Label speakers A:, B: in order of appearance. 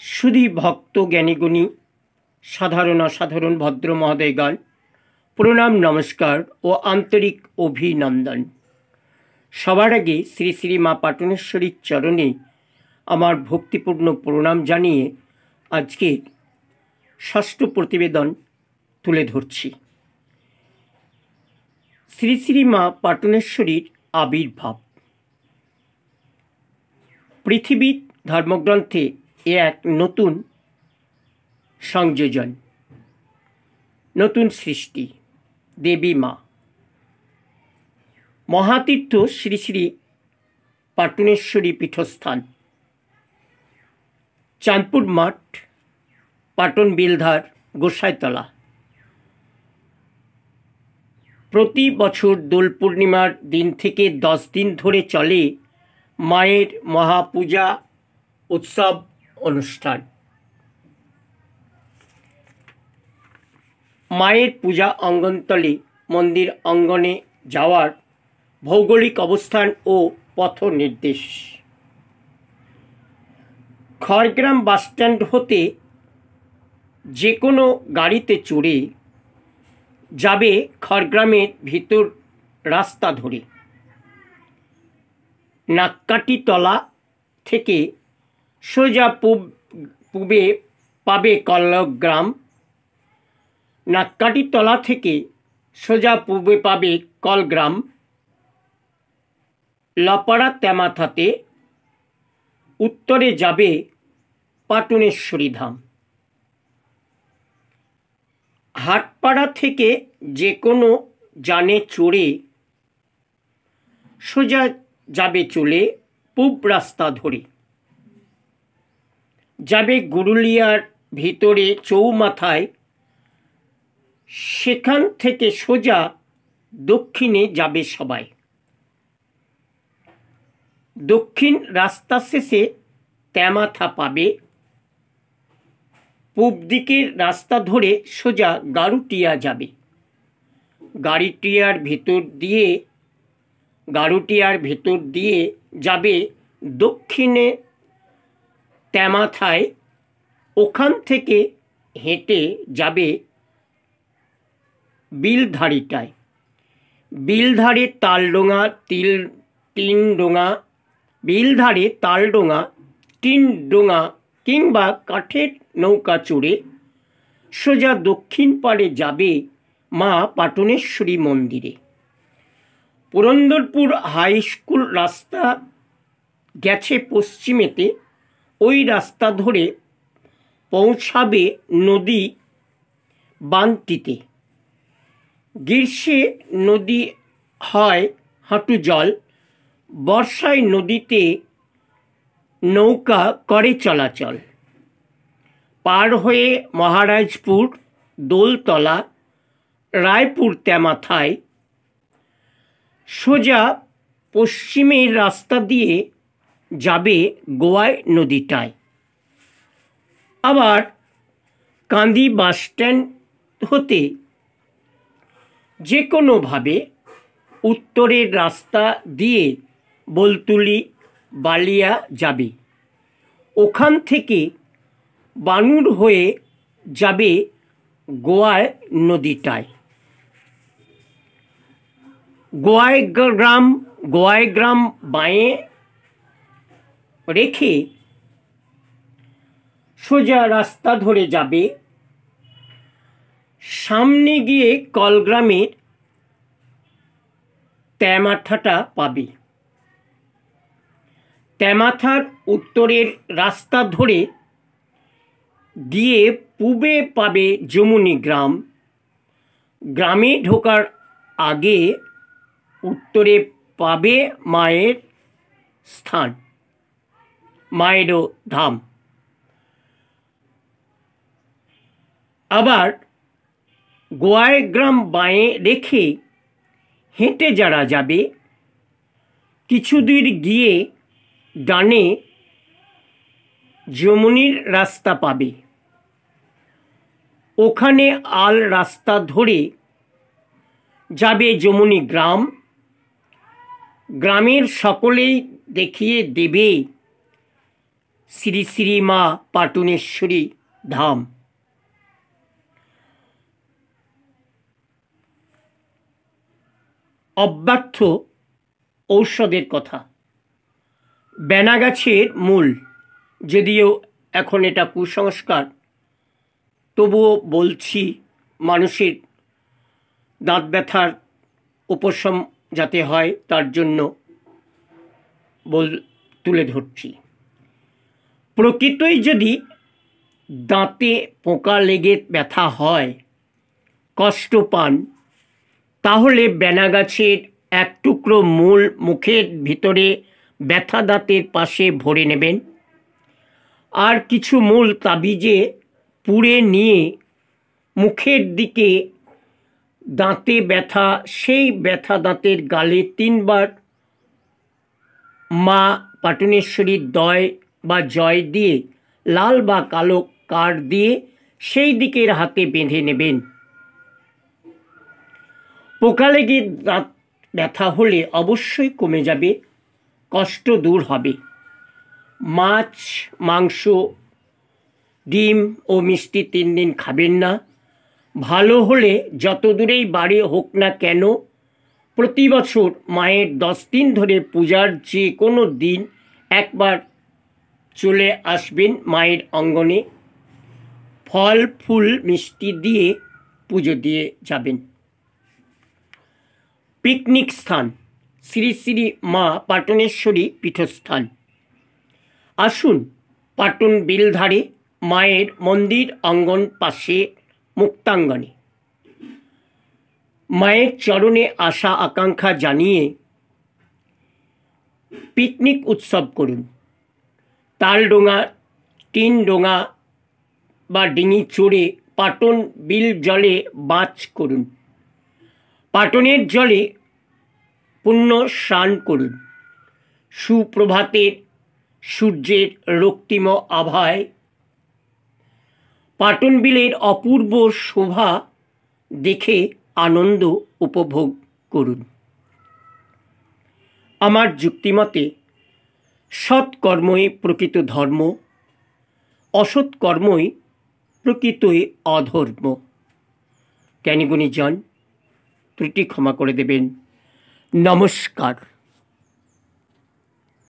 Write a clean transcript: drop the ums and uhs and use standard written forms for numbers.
A: সুধী ভক্ত জ্ঞানীগুণী সাধারণ অসাধারণ ভদ্র মহোদয়গণ, প্রণাম, নমস্কার ও আন্তরিক অভিনন্দন। সবার আগে শ্রী শ্রী মা পাটনেশ্বরীর চরণে আমার ভক্তিপূর্ণ প্রণাম জানিয়ে আজকের ষষ্ঠ প্রতিবেদন তুলে ধরছি। শ্রী শ্রী মা পাটনেশ্বরীর আবির্ভাব। পৃথিবীর ধর্মগ্রন্থে এ এক নতুন সংযোজন, নতুন সৃষ্টি, দেবী মা। মহাতীর্থ শ্রী শ্রী পাটনেশ্বরী পীঠস্থান, চাঁদপুর মাঠ, পাটন বিলধার, গোসাইতলা। প্রতি বছর দোল পূর্ণিমার দিন থেকে 10 দিন ধরে চলে মায়ের মহাপূজা উৎসব অনুষ্ঠান। মায়ের পূজা অঙ্গনতলে মন্দির অঙ্গনে যাওয়ার ভৌগোলিক অবস্থান ও পথ নির্দেশ। খড়গ্রাম বাসস্ট্যান্ড হতে যে কোনো গাড়িতে চড়ে যাবে খড়গ্রামের ভিতর রাস্তা ধরে। নাককাটিতলা থেকে সোজা পূবে পাবে কলগ্রাম। নাককাটিতলা থেকে সোজা পূবে পাবে কলগ্রাম। লপাড়া তেমাথাতে উত্তরে যাবে পাটনেশ্বরী ধাম। হাটপাড়া থেকে যে কোনো যানে চড়ে সোজা যাবে চলে পূব রাস্তা ধরে। যাবে গুরুলিয়ার ভিতরে চৌমাথায়, সেখান থেকে সোজা দক্ষিণে যাবে সবাই। দক্ষিণ রাস্তা শেষে তেমাথা পাবে। পূব দিকের রাস্তা ধরে সোজা গারুটিয়া যাবে। গারুটিয়ার ভেতর দিয়ে যাবে দক্ষিণে তেমাথায়। ওখান থেকে হেঁটে যাবে বিলধারিটায়। বিলধারে তালডোঙা, তিনডোঙা কিংবা কাঠের নৌকা চড়ে সোজা দক্ষিণ পাড়ে যাবে মা পাটনেশ্বরী মন্দিরে। পুরন্দরপুর হাই স্কুল রাস্তা গেছে পশ্চিমেতে, ওই রাস্তা ধরে পৌঁছাবে নদী বাঁধটিতে। গ্রীষ্মে নদী হয় হাঁটু জল, বর্ষায় নদীতে নৌকা করে চলাচল। পার হয়ে মহারাজপুর, দোলতলা, রায়পুর তেমাথায় সোজা পশ্চিমের রাস্তা দিয়ে যাবে গোয়াই নদীটায়। আবার কান্দি বাসস্ট্যান্ড হতে যে কোনোভাবে উত্তরের রাস্তা দিয়ে বোলতুলি, বালিয়া যাবে। ওখান থেকে বানুর হয়ে যাবে গোয়াই নদীটায়। গোয়াইগ্রাম বাঁয়ে রেখে সোজা রাস্তা ধরে যাবে। সামনে গিয়ে কলগ্রামের তেমাথাটা পাবে। তেমাথার উত্তরের রাস্তা ধরে গিয়ে পূবে পাবে যমুনী গ্রাম। গ্রামে ঢোকার আগে উত্তরে পাবে মায়ের স্থান, মায়েরও ধাম। আবার গোয়াইগ্রাম বাঁয়ে রেখে হেঁটে যারা যাবে, কিছুদূর গিয়ে ডানে যমুনির রাস্তা পাবে। ওখানে আল রাস্তা ধরে যাবে যমুনী গ্রাম। গ্রামের সকলেই দেখিয়ে দেবে শ্রী শ্রী মা পাটনেশ্বরী ধাম। অব্যর্থ ঔষধের কথা। বেনা গাছের মূল, যদিও এখন এটা কুসংস্কার, তবুও বলছি, মানুষের দাঁত ব্যথার উপশম যাতে হয় তার জন্য তুলে ধরছি। প্রকৃতই যদি দাঁতে পোকা লেগে ব্যথা হয়, কষ্ট পান, তাহলে বেনা গাছের এক টুকরো মূল মুখের ভিতরে ব্যথা দাঁতের পাশে ভরে নেবেন। আর কিছু মূল তাবিজে পুড়ে নিয়ে মুখের দিকে দাঁতে ব্যথা, সেই ব্যথা দাঁতের গালে 3 বার মা পাটনেশ্বরীর দয় বা জয় দিয়ে লাল বা কালো কাঠ দিয়ে সেই দিকের হাতে বেঁধে নেবেন। পোকা লেগে দাঁত ব্যথা হলে অবশ্যই কমে যাবে, কষ্ট দূর হবে। মাছ, মাংস, ডিম ও মিষ্টি 3 দিন খাবেন না। ভালো হলে যত দূরেই বাড়ি হোক না কেন, প্রতি বছর মায়ের 10 দিন ধরে পূজার যে কোনো দিন একবার চলে আসবেন মায়ের অঙ্গনে, ফল ফুল মিষ্টি দিয়ে পুজো দিয়ে যাবেন। পিকনিক স্থান শ্রী শ্রী মা পাটনেশ্বরী পীঠস্থান। আসুন পাটন বিলধারে মায়ের মন্দির অঙ্গন পাশে মুক্তাঙ্গনে মায়ের চরণে আশা আকাঙ্ক্ষা জানিয়ে পিকনিক উৎসব করুন। তালডোঙা, টিন ডোঙা বা ডিঙি চড়ে পাটন বিল জলে বাঁচ করুন। পাটনের জলে পুণ্য স্নান করুন। সুপ্রভাতের সূর্যের রক্তিম আভায় পাটন বিলের অপূর্ব শোভা দেখে আনন্দ উপভোগ করুন। আমার যুক্তিমতে সৎকর্মই প্রকৃত ধর্ম, অসৎ কর্মই প্রকৃতই অধর্ম। জ্ঞানীগুণী জন ত্রুটি ক্ষমা করে দেবেন। নমস্কার।